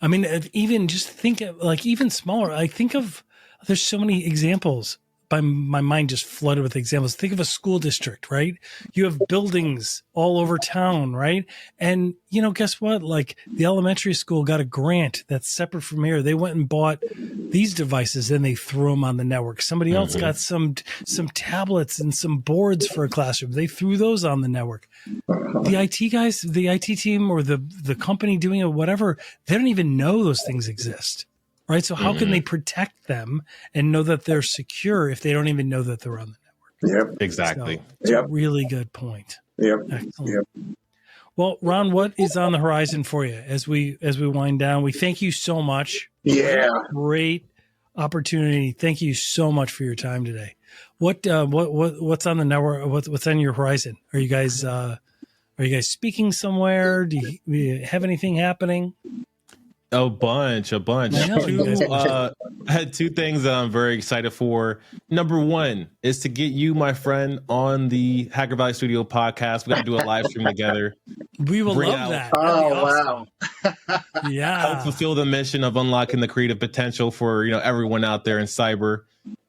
I mean, even just think of, like even smaller. I think of there's so many examples my mind just flooded with examples. Think of a school district, right? You have buildings all over town, right? And, guess what? Like the elementary school got a grant that's separate from here. They went and bought these devices and they threw them on the network. Somebody else got some tablets and some boards for a classroom. They threw those on the network. The IT guys, the IT team or the company doing it, whatever, they don't even know those things exist. Right. So how can they protect them and know that they're secure if they don't even know that they're on the network? Yep. Exactly. So it's a really good point. Yep. Excellent. Yep. Well, Ron, what is on the horizon for you as we wind down? We thank you so much. Yeah. Great opportunity. Thank you so much for your time today. What's on the network? What's on your horizon? Are you guys speaking somewhere? Do you have anything happening? A bunch. I had two things that I'm very excited for. Number one is to get you, my friend, on the Hacker Valley Studio podcast. We got to do a live stream together. We will love that. Oh, awesome. wow. Yeah. Help fulfill the mission of unlocking the creative potential for everyone out there in cyber.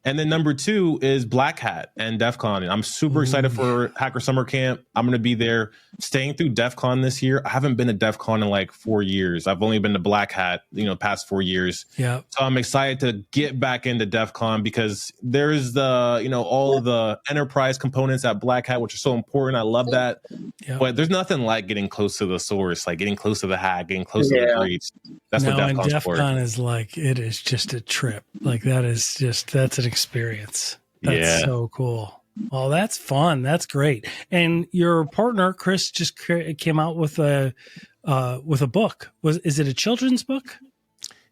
And then number two is Black Hat and DEF CON. And I'm super excited for Hacker Summer Camp. I'm going to be there staying through DEF CON this year. I haven't been to DEF CON in like 4 years. I've only been to Black Hat, past 4 years. Yeah. So I'm excited to get back into DEF CON because there's the, all of the enterprise components at Black Hat, which are so important. I love that. Yeah. But there's nothing like getting close to the source, like getting close to the hack, getting close to the breach. That's what DEF CON's for. DEF CON is like, it is just a trip. Like that's an experience. That's so cool. Well, that's fun. That's great. And your partner, Chris, just came out with a book. Is it a children's book?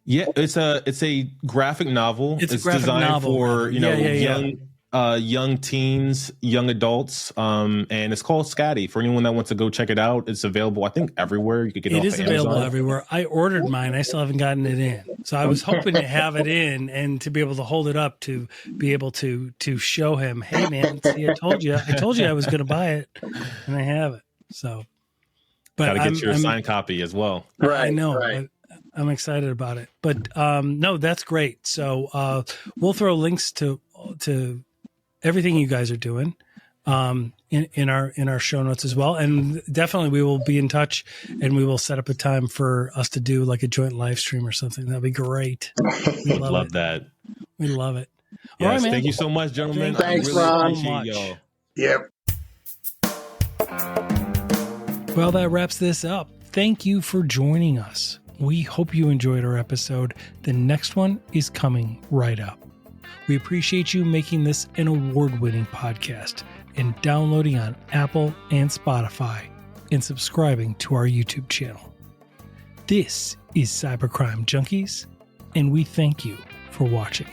Yeah, it's a graphic novel. It's designed for young teens, young adults, and it's called Scatty. For anyone that wants to go check it out, it's available. I think everywhere you could get it. It is available everywhere. I ordered mine. I still haven't gotten it in, so I was hoping to have it in and to be able to hold it up to be able to show him, hey man, see, I told you I was going to buy it, and I have it. So, but gotta get your signed copy as well. Right, I know. Right. I'm excited about it, but no, that's great. So we'll throw links to everything you guys are doing in our show notes as well, and definitely we will be in touch, and we will set up a time for us to do like a joint live stream or something. That'd be great. We love that. We love it. Yes, all right, man. Thank you so much, gentlemen. Thanks, Ron. Y'all. Yep. Well, that wraps this up. Thank you for joining us. We hope you enjoyed our episode. The next one is coming right up. We appreciate you making this an award-winning podcast and downloading on Apple and Spotify and subscribing to our YouTube channel. This is Cybercrime Junkies, and we thank you for watching.